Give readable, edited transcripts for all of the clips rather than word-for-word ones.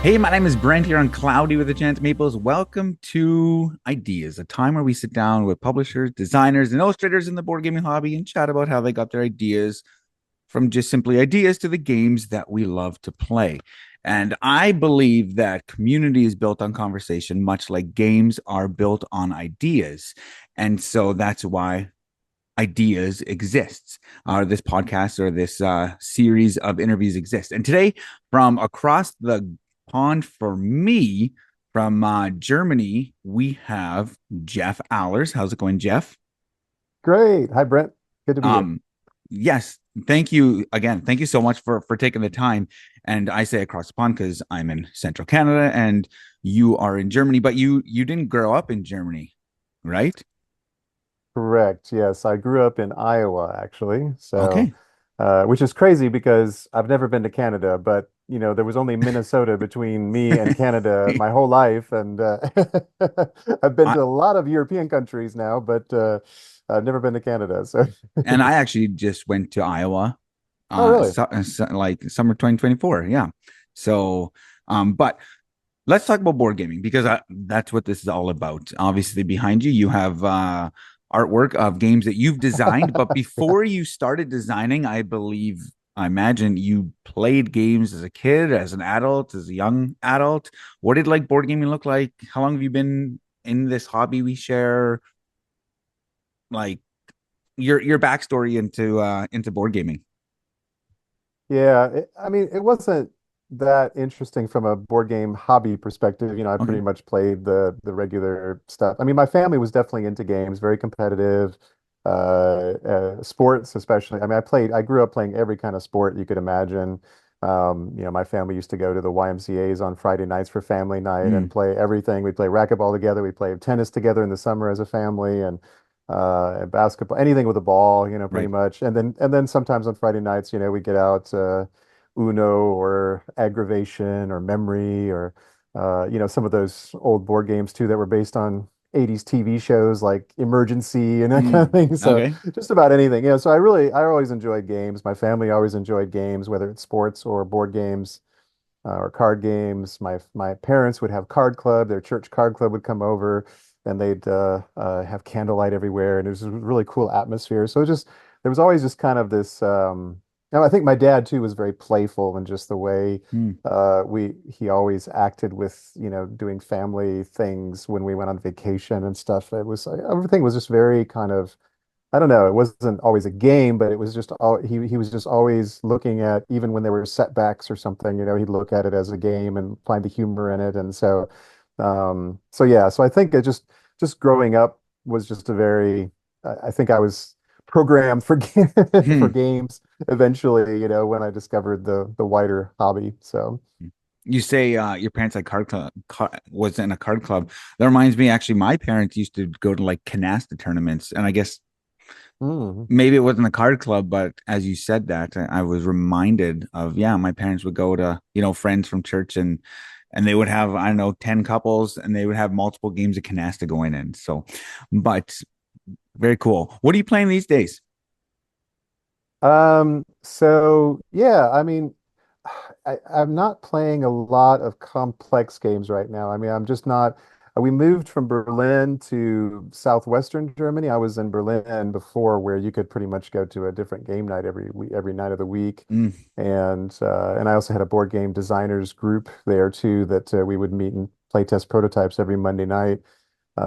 Hey, my name is Brent here on Cloudy with a Chance of Meeples. Welcome to Ideas, a time where we sit down with publishers, designers, and illustrators in the board gaming hobby and chat about how they got their ideas from just simply ideas to the games that we love to play. And I believe that community is built on conversation, much like games are built on ideas. And so that's why ideas exists, this podcast or this series of interviews exists. And today, from across the pond for me, from Germany, we have Jeff Allers. How's it going, Jeff? Great. Hi, Brent. Good to be here. um yes, thank you again, thank you so much for taking the time. And I say across the pond because I'm in central Canada and you are in Germany, but you didn't grow up in Germany, right? Correct. Yes, I grew up in Iowa, actually. Okay. Which is crazy because I've never been to Canada, but there was only Minnesota between me and Canada my whole life, and I've been I, to a lot of European countries now, but I've never been to Canada. So, and I actually just went to Iowa, oh, really? like summer 2024. Yeah. So, but let's talk about board gaming because that's what this is all about. Obviously, behind you, you have artwork of games that you've designed. But Yeah. before you started designing, I imagine you played games as a kid, as an adult, as a young adult. What did like board gaming look like? How long have you been in this hobby we share? Like your backstory into board gaming. Yeah, I mean, it wasn't that interesting from a board game hobby perspective. I Okay. pretty much played the regular stuff. I mean, my family was definitely into games, very competitive, sports especially. I mean, I grew up playing every kind of sport you could imagine. My family used to go to the YMCA's on Friday nights for family night and Mm, play everything. We'd play racquetball together. We played tennis together in the summer as a family, and basketball, anything with a ball, pretty right. much. And then sometimes on Friday nights, we get out Uno or Aggravation or Memory or some of those old board games too that were based on 80s TV shows like Emergency and that kind of Mm, thing. So okay. just about anything. So I always enjoyed games. My family always enjoyed games, whether it's sports or board games. Or card games. My parents would have card club. Their church card club would come over, and they'd have candlelight everywhere, and it was a really cool atmosphere. So there was always just kind of this. I think my dad too was very playful and just the way Mm, he always acted with doing family things when we went on vacation and stuff. It was everything was just very kind of, I don't know. It wasn't always a game, but it was just he was just always looking at, even when there were setbacks or something, he'd look at it as a game and find the humor in it. And so yeah. So I think it just growing up was just a very I think I was programmed for for mm. games eventually, when I discovered the wider hobby. So. You say your parents like was in a card club. That reminds me, actually, my parents used to go to like canasta tournaments, and I guess Mm. maybe it wasn't a card club, but as you said that, I was reminded of yeah, my parents would go to friends from church and they would have I don't know 10 couples and they would have multiple games of canasta going in. So, but very cool. What are you playing these days? So yeah, I mean, I'm not playing a lot of complex games right now. I mean, I'm just not. We moved from Berlin to southwestern Germany. I was in Berlin before, where you could pretty much go to a different game night every night of the week, Mm, and I also had a board game designers group there too that we would meet and play test prototypes every Monday night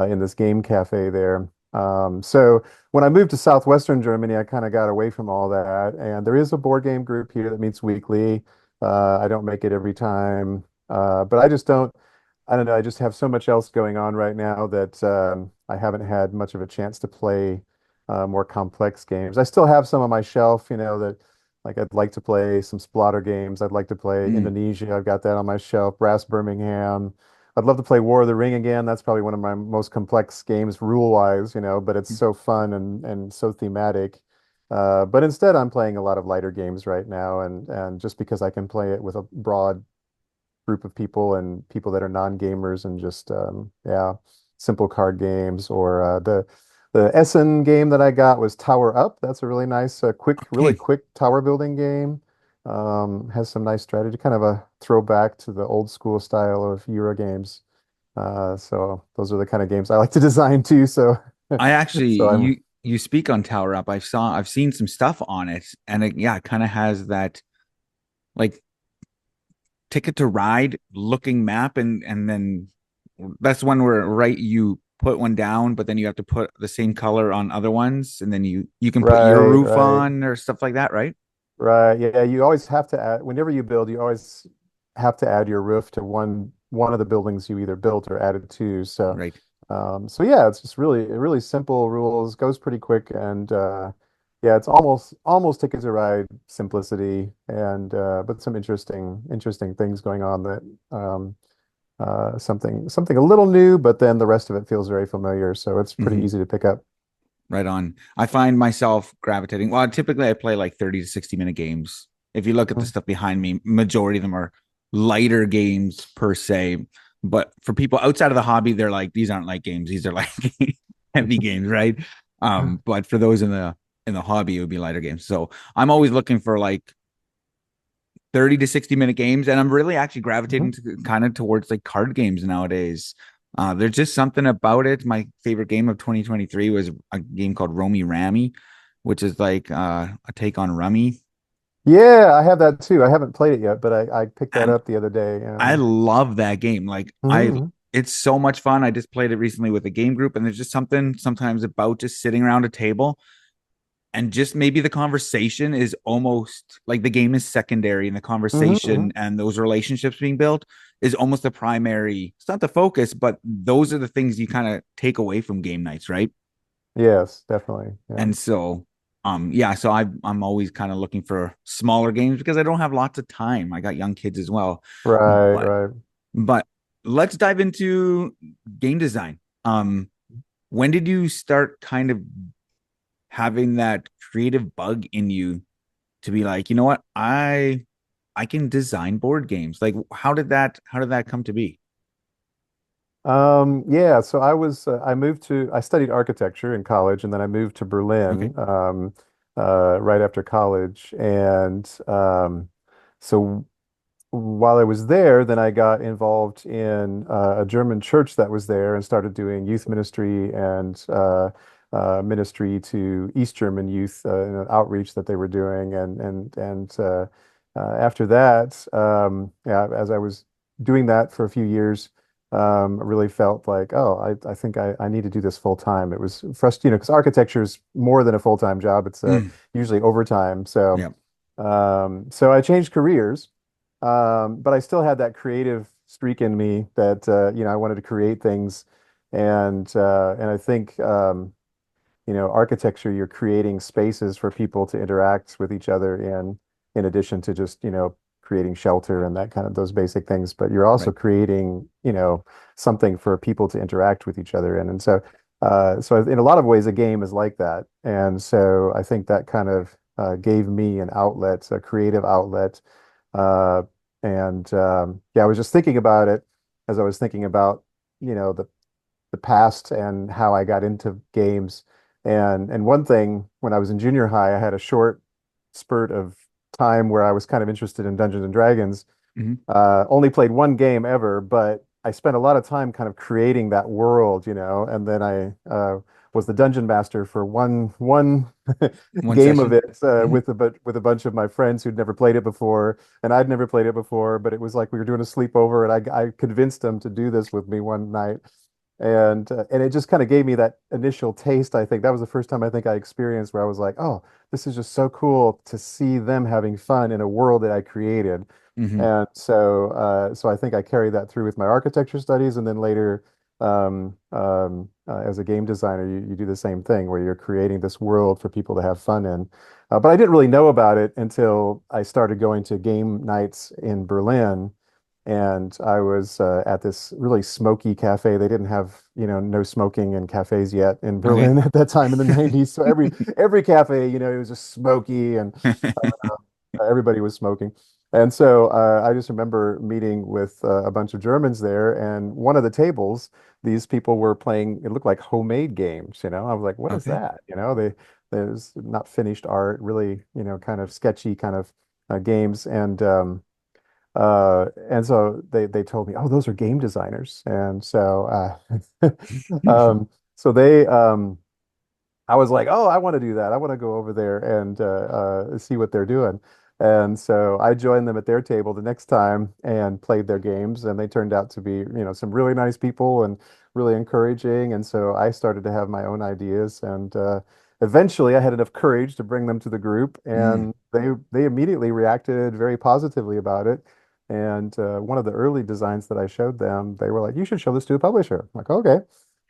in this game cafe there. So when I moved to southwestern Germany, I kind of got away from all that. And there is a board game group here that meets weekly. I don't make it every time, but I don't know. I just have so much else going on right now that I haven't had much of a chance to play more complex games. I still have some on my shelf, that like I'd like to play some Splatter games. I'd like to play mm, Indonesia. I've got that on my shelf. Brass Birmingham. I'd love to play War of the Ring again. That's probably one of my most complex games rule-wise, but it's so fun and so thematic. But instead, I'm playing a lot of lighter games right now, and just because I can play it with a broad group of people and people that are non-gamers and just yeah, simple card games or the Essen game that I got was Tower Up. That's a really nice, really okay. quick tower building game. Has some nice strategy, kind of a throwback to the old school style of Euro games. So those are the kind of games I like to design too. So I actually so I'm you speak on Tower Up. I've seen some stuff on it, and yeah, it kind of has that like Ticket to Ride looking map, and then that's one where right you put one down, but then you have to put the same color on other ones, and then you can put your right, roof right. on or stuff like that, right? Right. Yeah, you always have to add whenever you build, you always have to add your roof to one of the buildings you either built or added to. So Right. so yeah, it's just really simple rules, goes pretty quick and yeah, it's almost Ticket to Ride simplicity and but some interesting things going on that something a little new, but then the rest of it feels very familiar, so it's pretty Hmm. easy to pick up. Right on. I find myself gravitating. Well, typically I play like 30 to 60-minute games. If you look at the stuff behind me, majority of them are lighter games per se. But for people outside of the hobby, they're like, these aren't light games. These are like heavy games, right? But for those in the hobby, it would be lighter games. So I'm always looking for like 30 to 60-minute games. And I'm really actually gravitating Mhm. to kind of towards like card games nowadays. There's just something about it. My favorite game of 2023 was a game called Romy Rammy, which is like a take on Rummy. Yeah, I have that too. I haven't played it yet, but I picked that And up the other day. I love that game. Like Mhm. it's so much fun. I just played it recently with a game group, and there's just something sometimes about just sitting around a table and just maybe the conversation is almost like the game is secondary and the Mhm. conversation Mhm. and those relationships being built is almost the primary. It's not the focus, but those are the things you kind of take away from game nights, right? Yes, definitely. Yeah. And so yeah, so I'm always kind of looking for smaller games because I don't have lots of time. I got young kids as well. Right, but right. but let's dive into game design. When did you start kind of having that creative bug in you to be like, you know what, I can design board games. Like, how did that come to be? Yeah, so I studied architecture in college and then I moved to Okay. Berlin right after college. And so while I was there, then I got involved in a German church that was there and started doing youth ministry and ministry to East German youth in an outreach that they were doing. And after that, yeah, as I was doing that for a few years, I really felt like, oh, I think I need to do this full time. It was frustrating, because architecture is more than a full-time job. It's Mm, usually overtime. So, yeah. so I changed careers, but I still had that creative streak in me that I wanted to create things, and I think architecture, you're creating spaces for people to interact with each other in addition to just, creating shelter and that kind of those basic things, but you're also Right. creating, something for people to interact with each other in. And so, so in a lot of ways, a game is like that. And so I think that kind of gave me an outlet, a creative outlet. Uh, and yeah, I was just thinking about it as I was thinking about, the past and how I got into games. And one thing, when I was in junior high, I had a short spurt of time where I was kind of interested in Dungeons and Dragons. Hmm. Only played one game ever, but I spent a lot of time kind of creating that world, and then I was the dungeon master for one One game of session. it Hmm. with a bunch of my friends who'd never played it before, and I'd never played it before. But it was like we were doing a sleepover, and I convinced them to do this with me one night, and it just kind of gave me that initial taste. I think that was the first time I think I experienced where I was like, oh, this is just so cool to see them having fun in a world that I created. Hmm. And so I think I carried that through with my architecture studies, and then later, as a game designer, you do the same thing where you're creating this world for people to have fun in. But I didn't really know about it until I started going to game nights in Berlin, and I was at this really smoky cafe. They didn't have, no smoking in cafes yet in Okay. Berlin at that time in the 90s. So every cafe, it was just smoky and everybody was smoking. And so I just remember meeting with a bunch of Germans there, and one of the tables, these people were playing, it looked like homemade games. I was like, what is Okay. that? There's not finished art, really, kind of sketchy, kind of games, and so they told me, oh, those are game designers, and so so they I was like, oh, I want to do that. I want to go over there and see what they're doing. And so I joined them at their table the next time and played their games, and they turned out to be, some really nice people and really encouraging. And so I started to have my own ideas, and eventually I had enough courage to bring them to the group, Mm. and they immediately reacted very positively about it. And one of the early designs that I showed them, they were like, "You should show this to a publisher." I'm like, okay.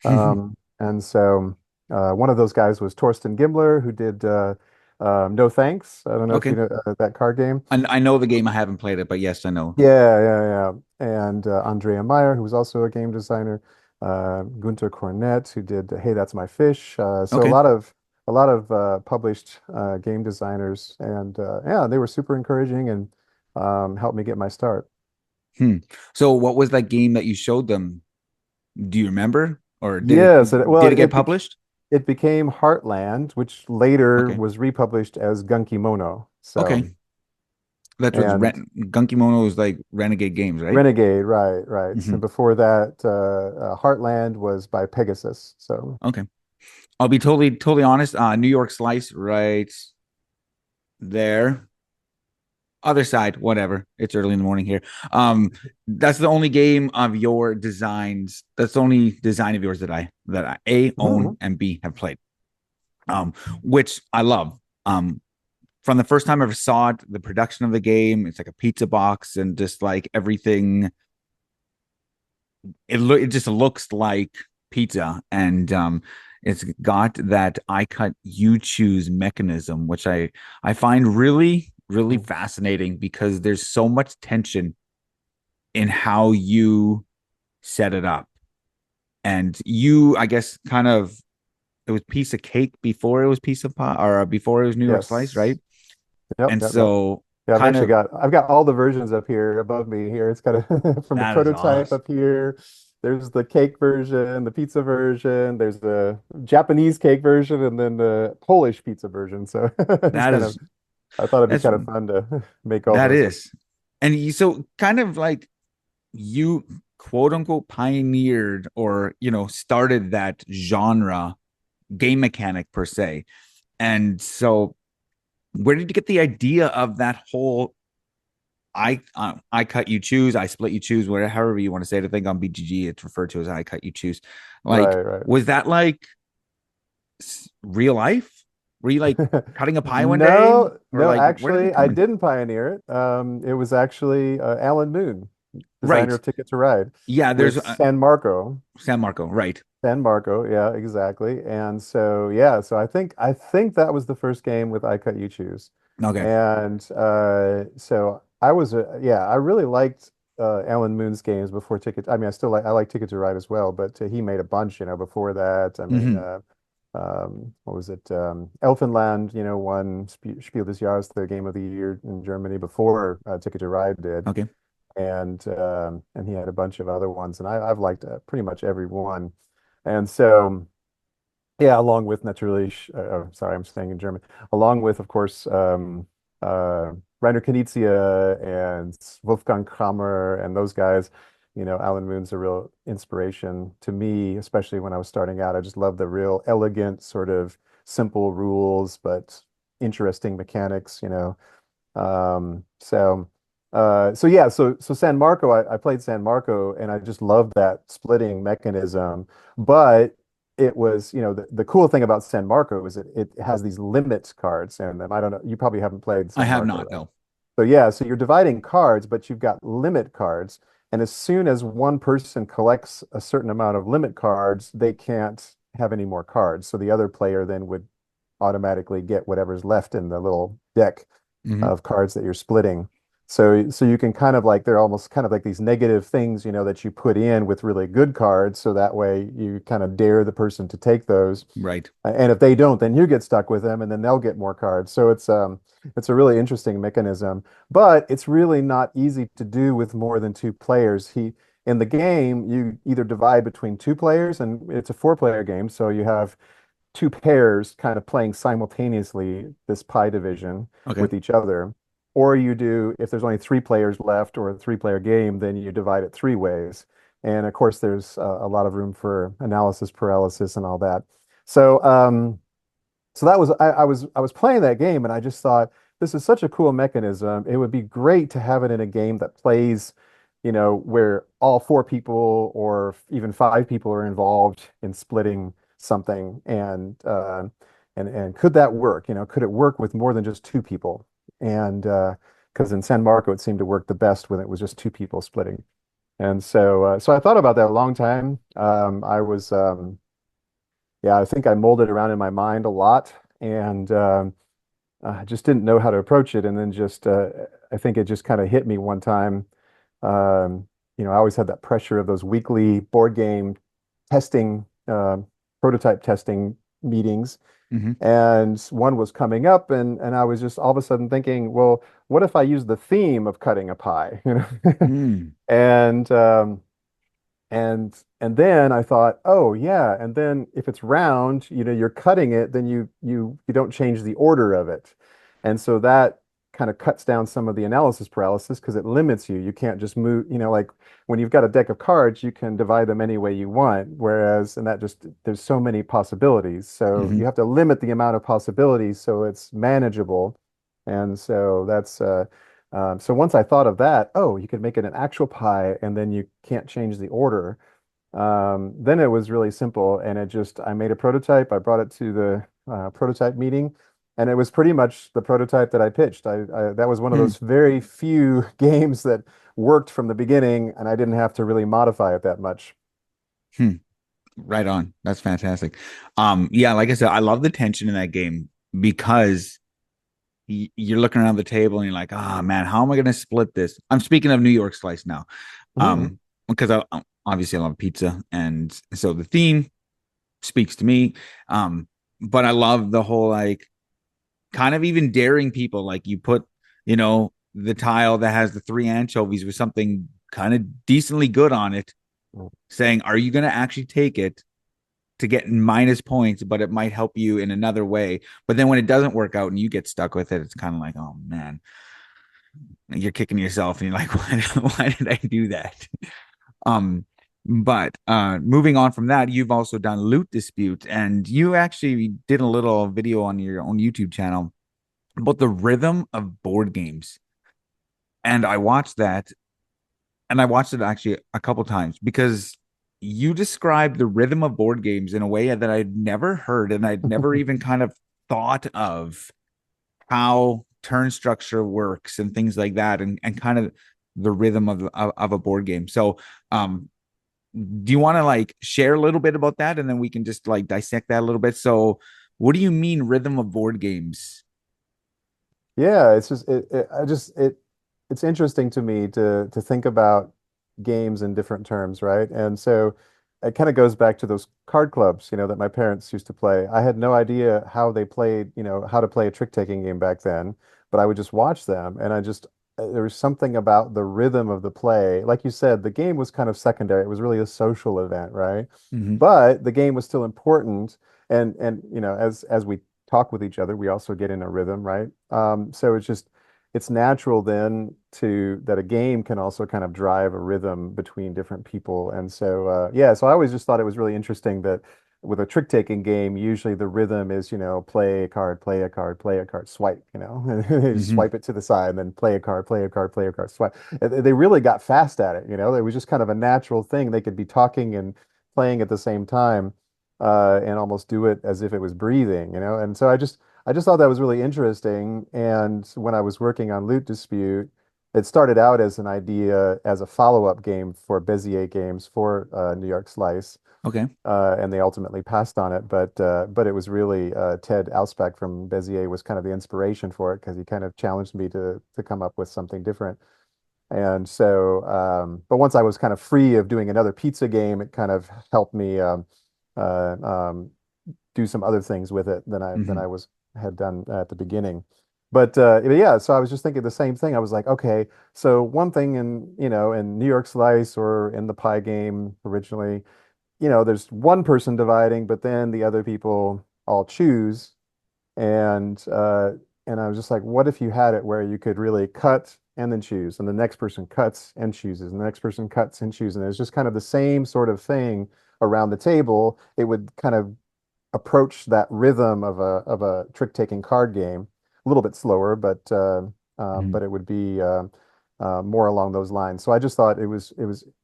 And so. One of those guys was Torsten Gimler, who did No Thanks. I don't know if you Okay. know that card game. I know the game. I haven't played it, but yes, I know. Yeah, yeah, yeah. And Andrea Meyer, who was also a game designer. Gunter Cornett, who did Hey, That's My Fish. So Okay. a lot of published game designers, and yeah, they were super encouraging and helped me get my start. Hmm. So what was that game that you showed them? Do you remember? Or Yes, well, did it get published? it became Heartland, which later Okay. was republished as Gunkimono. Okay. So. That's what's And Gunkimono is like Renegade Games, right? Renegade, right, right. And Hmm. before that, Heartland was by Pegasus. So, Okay. I'll be totally honest. New York Slice right there. Other side, whatever. It's early in the morning here. That's the only game of your designs. That's the only design of yours that I A mhm. own and B have played. Um, which I love. From the first time I ever saw it, the production of the game, it's like a pizza box and just like everything. It just looks like pizza, and it's got that I cut you choose mechanism, which I find really fascinating because there's so much tension in how you set it up, and you I guess kind of it was piece of cake before it was piece of pie or before it was New York Slice, right? Yes. Yep, And yep, yep. so Yeah, kind of I've got all the versions up here above me here. It's got a from the that is prototype awesome. up here. There's the cake version, the pizza version, there's the Japanese cake version, and then the Polish pizza version. So it's That kind of, is I thought it'd be that's kind of fun to make all that those up. is. And you so kind of like you quote unquote pioneered or started that genre game mechanic per se. And so where did you get the idea of that whole I cut you choose, I split you choose, whatever however you want to say it? I think on BGG it's referred to as I cut you choose. Like, Right, right. was that like real life? Were you like cutting a pie one day? No, Or no, like where did it actually, I come in? didn't pioneer it. It was actually Alan Moon, designer Right. of Ticket to Ride, Yeah, there's with San Marco. San Marco, right. San Marco, yeah, exactly. And so, yeah, so I think that was the first game with I Cut You Choose. Okay. And so I was, yeah, I really liked Alan Moon's games before Ticket. I mean, I like Ticket to Ride as well, but he made a bunch, before that. I mean, Hmm. what was it? Elfenland, won Spiel des Jahres, the game of the year in Germany before Ticket to Ride did, Okay. and he had a bunch of other ones, and I've liked pretty much every one. And so, yeah, along with naturally, sorry, I'm staying in German, along with, of course, Rainer Knizia and Wolfgang Kramer and those guys. Alan Moon's a real inspiration to me, especially when I was starting out. I just love the real elegant, sort of simple rules, but interesting mechanics. So so yeah, so San Marco, I played San Marco and I just loved that splitting mechanism. But it was, the cool thing about San Marco is it has these limit cards in them. I don't know, you probably haven't played I San have Marco, not, right? no. So yeah, so you're dividing cards, but you've got limit cards. And as soon as one person collects a certain amount of limit cards, they can't have any more cards. So the other player then would automatically get whatever's left in the little deck Hmm. of cards that you're splitting. So you can kind of like they're almost kind of like these negative things, that you put in with really good cards, so that way you kind of dare the person to take those. Right. And if they don't, then you get stuck with them, and then they'll get more cards. So it's a really interesting mechanism, but it's really not easy to do with more than two players. In the game, you either divide between two players, and it's a four-player game, so you have two pairs kind of playing simultaneously this pie division Okay. with each other. Or you do, if there's only three players left or a three-player game, then you divide it three ways. And of course, there's a lot of room for analysis paralysis and all that. So, so that was I was playing that game and I just thought this is such a cool mechanism. It would be great to have it in a game that plays, where all four people or even five people are involved in splitting something and could that work? Could it work with more than just two people? And because in San Marco it seemed to work the best when it was just two people splitting. And so I thought about that a long time. Yeah, I think I molded around in my mind a lot and I just didn't know how to approach it. And then I think it just kind of hit me one time. I always had that pressure of those weekly board game testing, prototype testing meetings. Hmm. And one was coming up, and I was just all of a sudden thinking, well, what if I use the theme of cutting a pie? Mm. And and then I thought, oh yeah, and then if it's round, you're cutting it, then you don't change the order of it. And so that kind of cuts down some of the analysis paralysis because it limits you. You can't just move, like when you've got a deck of cards, you can divide them any way you want. Whereas, and that just there's so many possibilities. So Hmm. you have to limit the amount of possibilities so it's manageable. And so so once I thought of that, oh, you could make it an actual pie and then you can't change the order. Then it was really simple and I made a prototype. I brought it to the prototype meeting and it was pretty much the prototype that I pitched. That was one of Hmm. those very few games that worked from the beginning and I didn't have to really modify it that much. Hmm. Right on. That's fantastic. Yeah, like I said, I love the tension in that game because you're looking around the table and you're like, ah, man, how am I going to split this? I'm speaking of New York slice now. Mhm. Because obviously I love pizza, and so the theme speaks to me. But I love the whole like kind of even daring people, like you put, the tile that has the three anchovies with something kind of decently good on it, saying, are you going to actually take it to get minus points, but it might help you in another way. But then when it doesn't work out and you get stuck with it, it's kind of like, oh man, you're kicking yourself and you're like, why did I do that? Um, but moving on from that, you've also done Loot Dispute, and you actually did a little video on your own YouTube channel about the rhythm of board games. And I watched that, and I watched it actually a couple times because you described the rhythm of board games in a way that I'd never heard, and I'd never even kind of thought of how turn structure works and things like that, and kind of the rhythm of a board game. So, do you want to like share a little bit about that, and then we can just like dissect that a little bit? So, what do you mean rhythm of board games? Yeah, it's just it's interesting to me to think about games in different terms, right? And so it kind of goes back to those card clubs, that my parents used to play. I had no idea how they played, how to play a trick-taking game back then, but I would just watch them and there was something about the rhythm of the play. Like you said, the game was kind of secondary. It was really a social event, right? Mm-hmm. But the game was still important. And as we talk with each other, we also get in a rhythm, right? So it's natural then to that a game can also kind of drive a rhythm between different people. And so yeah, so I always just thought it was really interesting that with a trick-taking game, usually the rhythm is, play a card, play a card, play a card, swipe, you Mm-hmm. swipe it to the side, and then play a card, play a card, play a card, swipe. They really got fast at it, It was just kind of a natural thing. They could be talking and playing at the same time and almost do it as if it was breathing. And so I just thought that was really interesting. And when I was working on Loot Dispute, it started out as an idea as a follow-up game for Bezier Games for New York Slice, Okay. and they ultimately passed on it. But it was really Ted Alspach from Bezier was kind of the inspiration for it because he kind of challenged me to come up with something different. And so, but once I was kind of free of doing another pizza game, it kind of helped me uh, um, do some other things with it than Mm-hmm. I was had done at the beginning. But yeah, so I was just thinking the same thing. I was like, okay, so one thing in New York Slice or in the pie game originally, there's one person dividing, but then the other people all choose. And and I was just like, what if you had it where you could really cut and then choose, and the next person cuts and chooses, and the next person cuts and chooses, and it's just kind of the same sort of thing around the table. It would kind of approach that rhythm of a trick-taking card game, a little bit slower, Mhm. but it would be more along those lines. So I just thought it was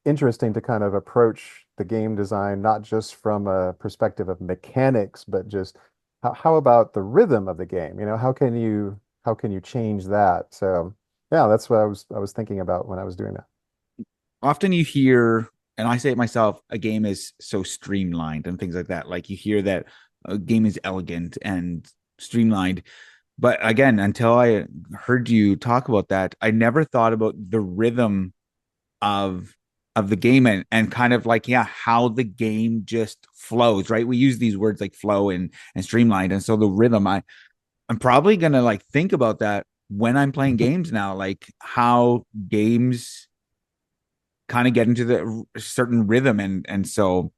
interesting to kind of approach the game design not just from a perspective of mechanics, but just how about the rhythm of the game? How can you change that? So yeah, that's what I was thinking about when I was doing that. Often you hear, and I say it myself, a game is so streamlined and things like that. Like you hear that a game is elegant and streamlined. But again, until I heard you talk about that, I never thought about the rhythm of the game and kind of like, yeah, how the game just flows, right? We use these words like flow and streamlined. And so the rhythm, I'm probably gonna like think about that when I'm playing games now, like how games kind of get into the certain rhythm. And so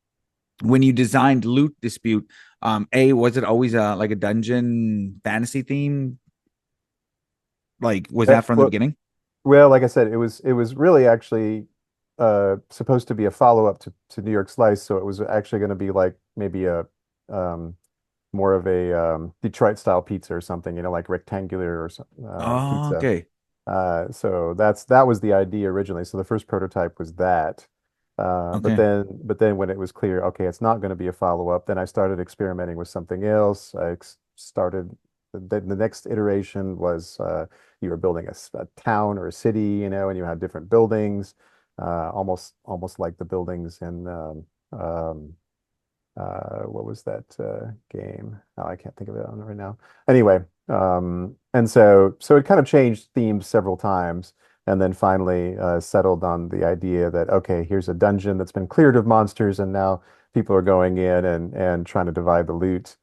when you designed Loot Dispute, a was it always like a dungeon fantasy theme? Like was Yeah, that from the well, beginning? Well, like I said, it was really actually supposed to be a follow-up to New York Slice, so it was actually going to be like maybe a um, more of a Detroit style pizza or something, like rectangular or Oh, pizza. okay. So that was the idea originally. So the first prototype was that. But Okay. then when it was clear, okay, it's not going to be a follow-up, then I started experimenting with something else. Started the next iteration was you were building a town or a city, and you had different buildings, almost like the buildings in what was that game? Oh, I can't think of it on right now. Anyway, and so it kind of changed themes several times, and then finally settled on the idea that okay, here's a dungeon that's been cleared of monsters, and now people are going in and trying to divide the loot.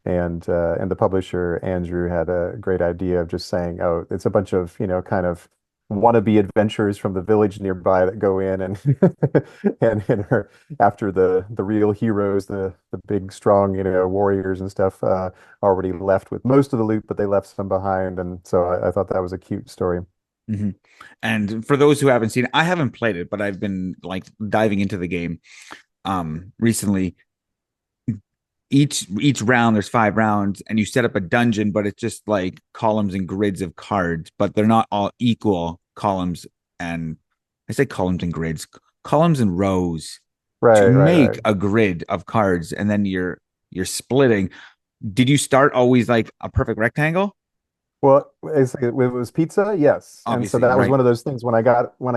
And the publisher Andrew had a great idea of just saying, oh, it's a bunch of kind of wannabe adventurers from the village nearby that go in and and are after the real heroes, the big strong warriors and stuff already left with most of the loot, but they left some behind, and so I thought that was a cute story. Hmm. And for those who haven't seen it, I haven't played it, but I've been like diving into the game recently. Each round there's 5 rounds and you set up a dungeon, but it's just like columns and grids of cards, but they're not all equal columns. And I say columns and grids, columns and rows to Right, right, make right. a grid of cards, and then you're splitting. Did you start always like a perfect rectangle? Well, it was pizza, yes. And so Obviously, that was right. one of those things when I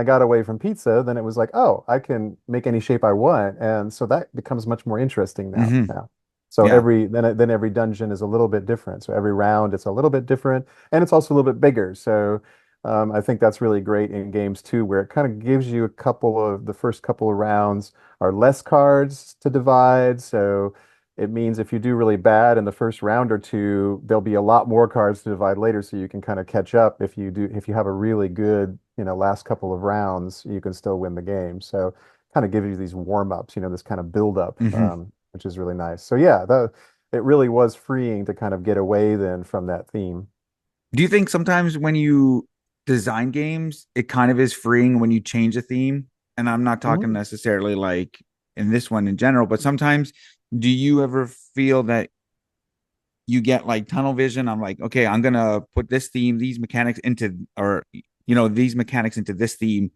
got away from pizza, then it was like, oh, I can make any shape I want. And so that becomes much more interesting now. Hmm. Now. So Yeah. then every dungeon is a little bit different. So every round it's a little bit different, and it's also a little bit bigger. So I think that's really great in games too, where it kind of gives you the first couple of rounds are less cards to divide. So it means if you do really bad in the first round or two, there'll be a lot more cards to divide later, so you can kind of catch up. If you have a really good, last couple of rounds, you can still win the game. So kind of gives you these warm-ups, this kind of build-up, Hmm. which is really nice. So yeah, it really was freeing to kind of get away then from that theme. Do you think sometimes when you design games, it kind of is freeing when you change a theme? And I'm not talking Mhm. necessarily like in this one in general, but sometimes do you ever feel that you get like tunnel vision? I'm like, okay, I'm gonna put this theme, these mechanics into, or these mechanics into this theme,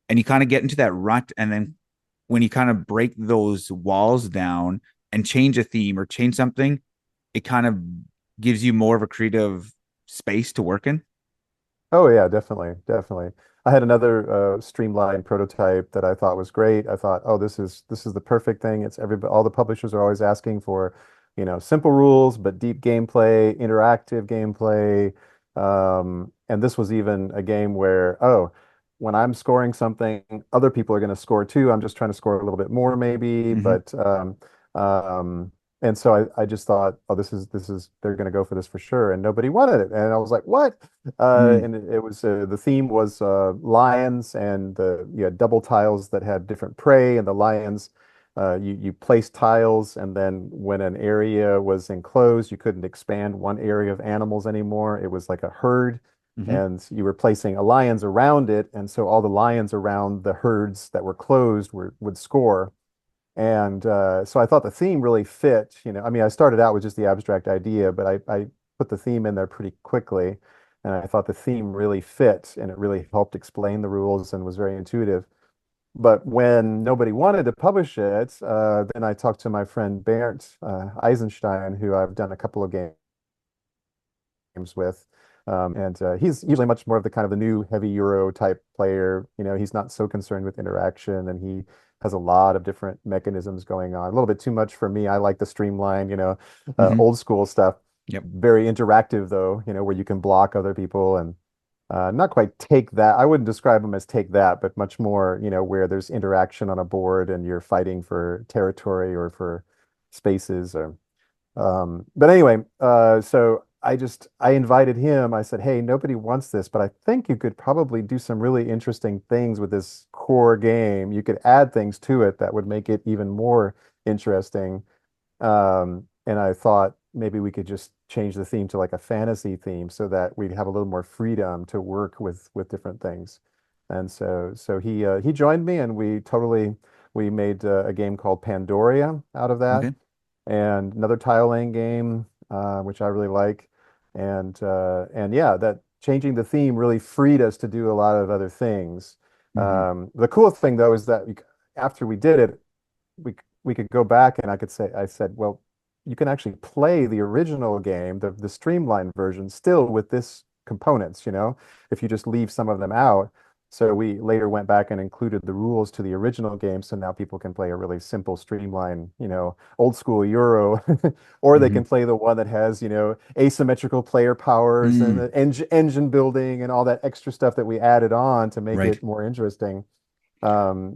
and you kind of get into that rut, and then when you kind of break those walls down and change a theme or change something, it kind of gives you more of a creative space to work in. Oh yeah, definitely, definitely. I had another streamlined prototype that I thought was great. I thought, oh, this is the perfect thing. All the publishers are always asking for, simple rules but deep gameplay, interactive gameplay. And this was even a game where, oh, when I'm scoring something, other people are going to score too. I'm just trying to score a little bit more maybe, Hmm. but um, and so I just thought, oh, this is they're going to go for this for sure, and nobody wanted it, and I was like, what? Mm. And it was the theme was lions, and you had double tiles that had different prey, and the lions You place tiles, and then when an area was enclosed, you couldn't expand one area of animals anymore. It was like a herd, Hmm. and you were placing lions around it, and so all the lions around the herds that were closed would score. And so I thought the theme really fit. I mean, I started out with just the abstract idea, but I put the theme in there pretty quickly, and I thought the theme really fit, and it really helped explain the rules and was very intuitive. But when nobody wanted to publish it, then I talked to my friend Bernd Eisenstein, who I've done a couple of games with. And he's usually much more of the kind of the new heavy Euro type player. He's not so concerned with interaction, and he has a lot of different mechanisms going on. A little bit too much for me. I like the streamline, Hmm. old school stuff. Yep. Very interactive though, where you can block other people and not quite take that. I wouldn't describe them as take that, but much more, where there's interaction on a board and you're fighting for territory or for spaces. But anyway, so I invited him. I said, "Hey, nobody wants this, but I think you could probably do some really interesting things with this core game. You could add things to it that would make it even more interesting." And I thought maybe we could just change the theme to like a fantasy theme so that we'd have a little more freedom to work with different things. And so he joined me, and we made a game called Pandoria out of that, Okay. and another tile laying game, which I really like. And yeah, that changing the theme really freed us to do a lot of other things. Hmm. The cool thing though is that after we did it, we we could go back and I said, well, you can actually play the original game, the streamlined version, still with this components, if you just leave some of them out. So we later went back and included the rules to the original game, so now people can play a really simple, streamlined, old school Euro, or they Hmm. can play the one that has, asymmetrical player powers and Mm. the engine building and all that extra stuff that we added on to make Right. it more interesting.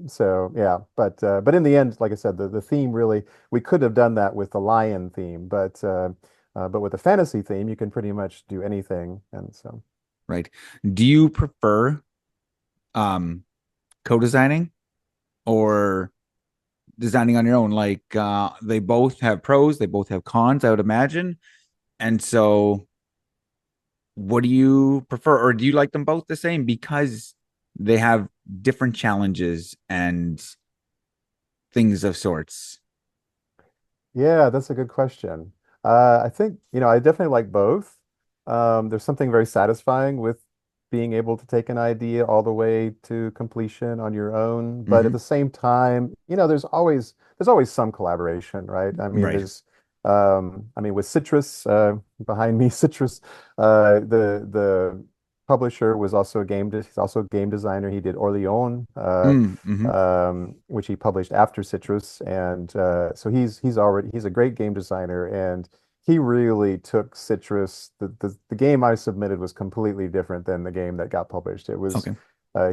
So yeah, but in the end, like I said, the theme really we could have done that with the lion theme, but with the fantasy theme, you can pretty much do anything. And so Right. Do you prefer um co-designing or designing on your own? Like they both have pros, they both have cons, I would imagine. And so what do you prefer, or do you like them both the same because they have different challenges and things of sorts? yeah, that's a good question. I think, I definitely like both. There's something very satisfying with being able to take an idea all the way to completion on your own. But at Hmm. the same time, there's always some collaboration, right? Right. I mean, with Citrus, behind me, Citrus, the publisher was also he's also a game designer. He did Orleans, Mm-hmm. which he published after Citrus, and so he's a great game designer, and he really took Citrus. The game I submitted was completely different than the game that got published. It was Okay.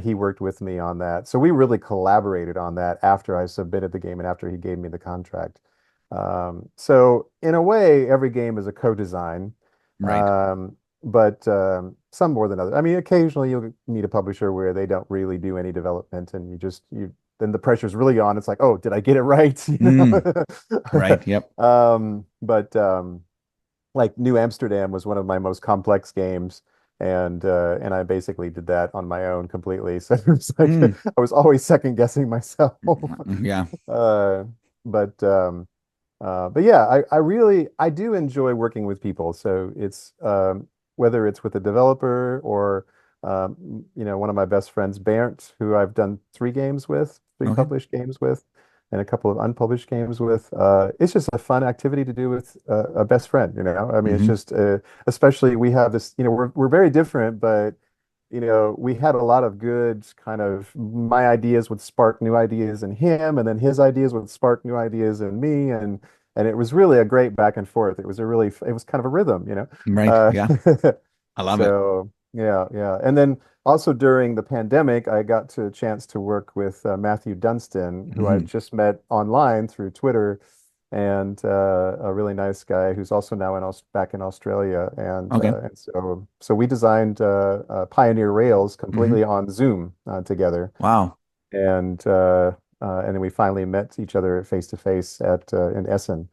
he worked with me on that, so we really collaborated on that after I submitted the game and after he gave me the contract. So in a way, every game is a co-design. Right. Um, but some more than others. I mean, occasionally you'll meet a publisher where they don't really do any development, and you then the pressure's really on. It's like, oh, did I get it right? Mm, right. Yep. But like New Amsterdam was one of my most complex games, and I basically did that on my own completely. So it was like Mm, I was always second guessing myself. yeah. Uh, but yeah, I do enjoy working with people. So it's whether it's with a developer or one of my best friends, Bernd, who I've done three Okay. published games with, and a couple of unpublished games with. It's just a fun activity to do with a best friend. I mean, it's Hmm. just especially we have this. We're very different, but we had a lot of good kind of my ideas would spark new ideas in him, and then his ideas would spark new ideas in me, and it was really a great back and forth. It was kind of a rhythm. Right. Uh, Yeah. I love it. so yeah, yeah. And then also during the pandemic, I got to a chance to work with Matthew Dunstan, who I Hmm. just met online through Twitter, and a really nice guy who's also now back in Australia. Okay. And so we designed Pioneer Rails Hmm. completely on Zoom together. Wow. And and then we finally met each other face to face at in Essen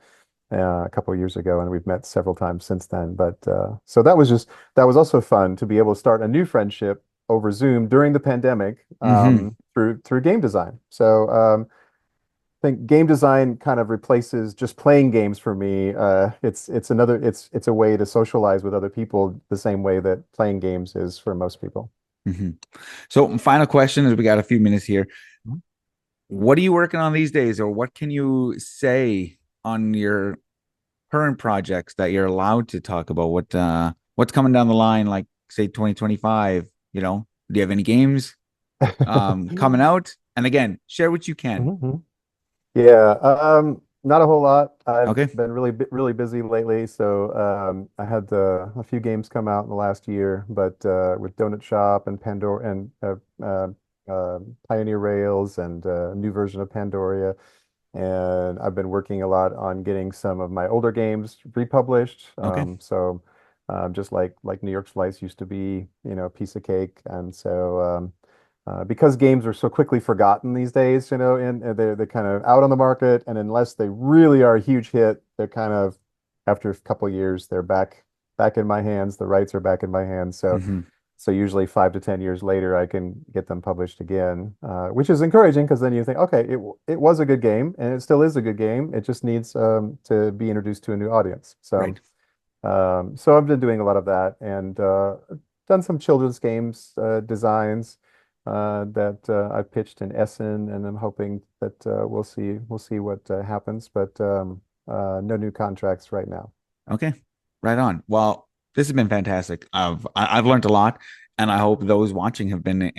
a couple of years ago, and we've met several times since then. But so that was also fun to be able to start a new friendship over Zoom during the pandemic Hmm. through game design. So I think game design kind of replaces just playing games for me. It's a way to socialize with other people the same way that playing games is for most people. Hmm. So, final question, as we got a few minutes here. What are you working on these days, or what can you say on your current projects that you're allowed to talk about? What's coming down the line, like say 2025? Do you have any games coming out? And again, share what you can. Mhm. Yeah, not a whole lot. I've Okay. been really busy lately, so I had a few games come out in the last year, but with Donut Shop and Pandora and Pioneer Rails and a new version of Pandoria, and I've been working a lot on getting some of my older games republished. Okay. Just like New York Slice used to be, a piece of cake, and so. Because games are so quickly forgotten these days, and they're kind of out on the market, and unless they really are a huge hit, they're kind of after a couple of years, they're back in my hands. The rights are back in my hands. Hmm. So usually 5 to 10 years later, I can get them published again, which is encouraging because then you think, okay, it was a good game, and it still is a good game. It just needs to be introduced to a new audience. Right. So I've been doing a lot of that and done some children's games designs that I pitched in Essen, and I'm hoping that we'll see what happens. But no new contracts right now. Okay. Right on. Well, this has been fantastic. I've learned a lot, and I hope those watching have been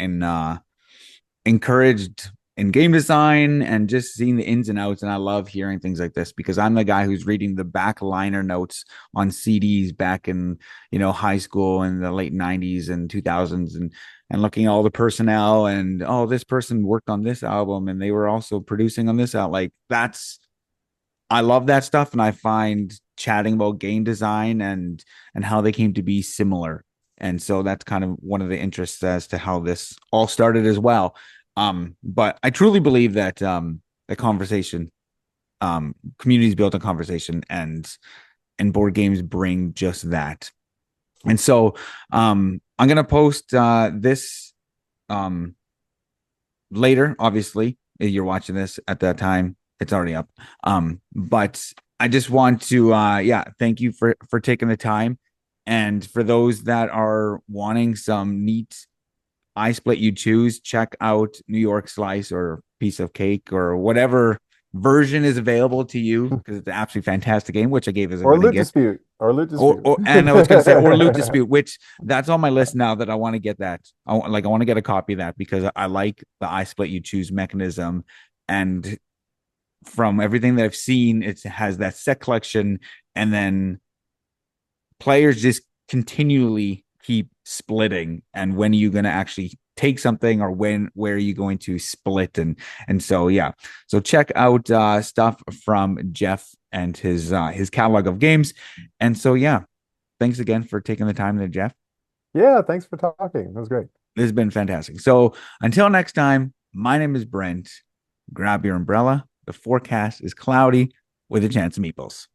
encouraged in game design and just seeing the ins and outs. And I love hearing things like this because I'm the guy who's reading the back liner notes on CDs back in, high school in the late 90s and 2000s, and looking at all the personnel and, oh, this person worked on this album and they were also producing on this out. Like I love that stuff, and I find chatting about game design and how they came to be similar. And so that's kind of one of the interests as to how this all started as well. But I truly believe that the conversation, communities built on conversation, and board games bring just that. And so I'm gonna post this um later. Obviously, if you're watching this at that time, it's already up. But I just want to yeah, thank you for taking the time. And for those that are wanting some neat I split you choose, check out New York Slice or Piece of Cake or whatever version is available to you, because it's an absolutely fantastic game, which I gave as a Or wedding loot gift. dispute. Or loot Or, dispute. or and I was going to say, or Loot Dispute, which that's on my list now that I want to get that. I want to get a copy of that because I like the I split you choose mechanism. And from everything that I've seen, it has that set collection, and then players just continually keep splitting. And when are you going to actually take something, or where are you going to split? And so yeah, so check out stuff from Jeff and his catalog of games. And so yeah, thanks again for taking the time there, Jeff. Yeah, thanks for talking. That was great. This has been fantastic. So until next time, my name is Brent. Grab your umbrella. The forecast is cloudy with a chance of meeples.